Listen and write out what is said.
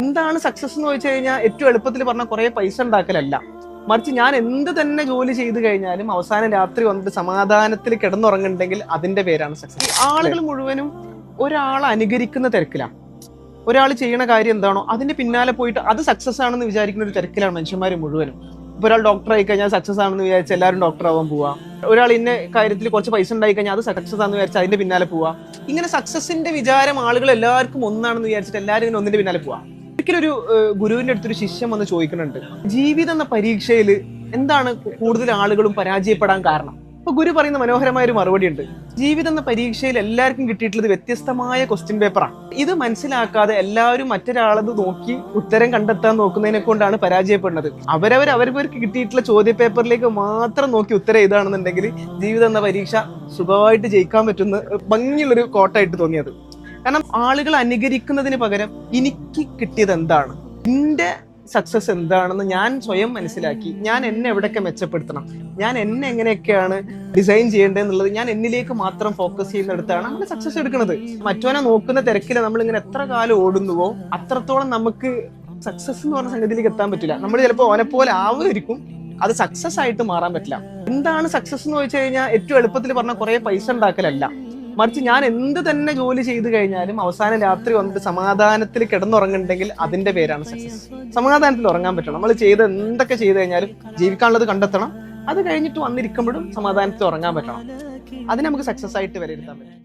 എന്താണ് സക്സസ് എന്ന് ചോദിച്ചു കഴിഞ്ഞാൽ ഏറ്റവും എളുപ്പത്തിൽ പറഞ്ഞാൽ കുറെ പൈസ ഉണ്ടാക്കലല്ല, മറിച്ച് ഞാൻ എന്ത് തന്നെ ജോലി ചെയ്തു കഴിഞ്ഞാലും അവസാനം രാത്രി വന്നിട്ട് സമാധാനത്തിൽ കിടന്നുറങ്ങുന്നുണ്ടെങ്കിൽ അതിന്റെ പേരാണ് സക്സസ്. ഈ ആളുകൾ മുഴുവനും ഒരാളെ അനുകരിക്കുന്ന തിരക്കിലാണ്. ഒരാൾ ചെയ്യണ കാര്യം എന്താണോ അതിന്റെ പിന്നാലെ പോയിട്ട് അത് സക്സസ് ആണെന്ന് വിചാരിക്കുന്ന ഒരു തിരക്കിലാണ് മനുഷ്യന്മാർ മുഴുവനും. ഇപ്പൊ ഒരാൾ ഡോക്ടർ ആയി കഴിഞ്ഞാൽ സക്സസ് ആണെന്ന് വിചാരിച്ച് എല്ലാവരും ഡോക്ടർ ആവാൻ പോവാ. ഒരാൾ ഇന്ന കാര്യത്തിൽ കുറച്ച് പൈസ ഉണ്ടായി കഴിഞ്ഞാൽ അത് സക്സസ് ആണെന്ന് വിചാരിച്ച് അതിന്റെ പിന്നാലെ പോവാ. ഇങ്ങനെ സക്സസിന്റെ വിചാരം ആളുകൾ എല്ലാവർക്കും ഒന്നാണെന്ന് വിചാരിച്ചിട്ട് എല്ലാവരും ഇങ്ങനെ ഒന്നിന്റെ പിന്നാലെ പോവാ. ഒരിക്കലും ഒരു ഗുരുവിന്റെ അടുത്തൊരു ശിഷ്യൻ വന്ന് ചോദിക്കുന്നുണ്ട്, ജീവിതം എന്ന പരീക്ഷയിൽ എന്താണ് കൂടുതൽ ആളുകളും പരാജയപ്പെടാൻ കാരണം? അപ്പൊ ഗുരു പറയുന്ന മനോഹരമായ ഒരു മറുപടി ഉണ്ട്. ജീവിതം എന്ന പരീക്ഷയിൽ എല്ലാവർക്കും കിട്ടിയിട്ടുള്ളത് വ്യത്യസ്തമായ ക്വസ്റ്റ്യൻ പേപ്പറാണ്. ഇത് മനസ്സിലാക്കാതെ എല്ലാവരും മറ്റൊരാളത് നോക്കി ഉത്തരം കണ്ടെത്താൻ നോക്കുന്നതിനെ കൊണ്ടാണ് പരാജയപ്പെടുന്നത്. അവർക്ക് കിട്ടിയിട്ടുള്ള ചോദ്യ പേപ്പറിലേക്ക് മാത്രം നോക്കി ഉത്തരം എഴുതാണെന്നുണ്ടെങ്കിൽ ജീവിതം എന്ന പരീക്ഷ സുഖമായിട്ട് ജയിക്കാൻ പറ്റുന്ന ഭംഗിയുള്ളൊരു കോട്ടായിട്ട് തോന്നിയത്. കാരണം ആളുകൾ അനുകരിക്കുന്നതിന് പകരം എനിക്ക് കിട്ടിയത് എന്താണ്, എന്റെ സക്സസ് എന്താണെന്ന് ഞാൻ സ്വയം മനസ്സിലാക്കി, ഞാൻ എന്നെ എവിടെയൊക്കെ മെച്ചപ്പെടുത്തണം, ഞാൻ എന്നെ എങ്ങനെയൊക്കെയാണ് ഡിസൈൻ ചെയ്യേണ്ടതെന്നുള്ളത് ഞാൻ എന്നിലേക്ക് മാത്രം ഫോക്കസ് ചെയ്യുന്നിടത്താണ് നമ്മൾ സക്സസ് എടുക്കുന്നത്. മറ്റവനെ നോക്കുന്ന തിരക്കിൽ നമ്മൾ ഇങ്ങനെ എത്ര കാലം ഓടുന്നുവോ അത്രത്തോളം നമുക്ക് സക്സസ് എന്ന് പറഞ്ഞ സംഗതിയിലേക്ക് എത്താൻ പറ്റില്ല. നമ്മൾ ചിലപ്പോൾ ഓനെ പോലെ ആവുമായിരിക്കും, അത് സക്സസ് ആയിട്ട് മാറാൻ പറ്റില്ല. എന്താണ് സക്സസ് എന്ന് ചോദിച്ചു കഴിഞ്ഞാൽ ഏറ്റവും എളുപ്പത്തിൽ പറഞ്ഞാൽ കുറെ പൈസ ഉണ്ടാക്കലല്ല, മറിച്ച് ഞാൻ എന്ത് തന്നെ ജോലി ചെയ്തു കഴിഞ്ഞാലും അവസാനം രാത്രി വന്നിട്ട് സമാധാനത്തിൽ കിടന്നുറങ്ങുന്നുണ്ടെങ്കിൽ അതിന്റെ പേരാണ് സക്സസ്. സമാധാനത്തിൽ ഉറങ്ങാൻ പറ്റണം. നമ്മൾ എന്തൊക്കെ ചെയ്തു കഴിഞ്ഞാലും ജീവിക്കാനുള്ളത് കണ്ടെത്തണം. അത് കഴിഞ്ഞിട്ട് വന്നിരിക്കുമ്പോഴും സമാധാനത്തിൽ ഉറങ്ങാൻ പറ്റണം. അതിന് നമുക്ക് സക്സസ് ആയിട്ട് വിലയിരുത്താൻ പറ്റും.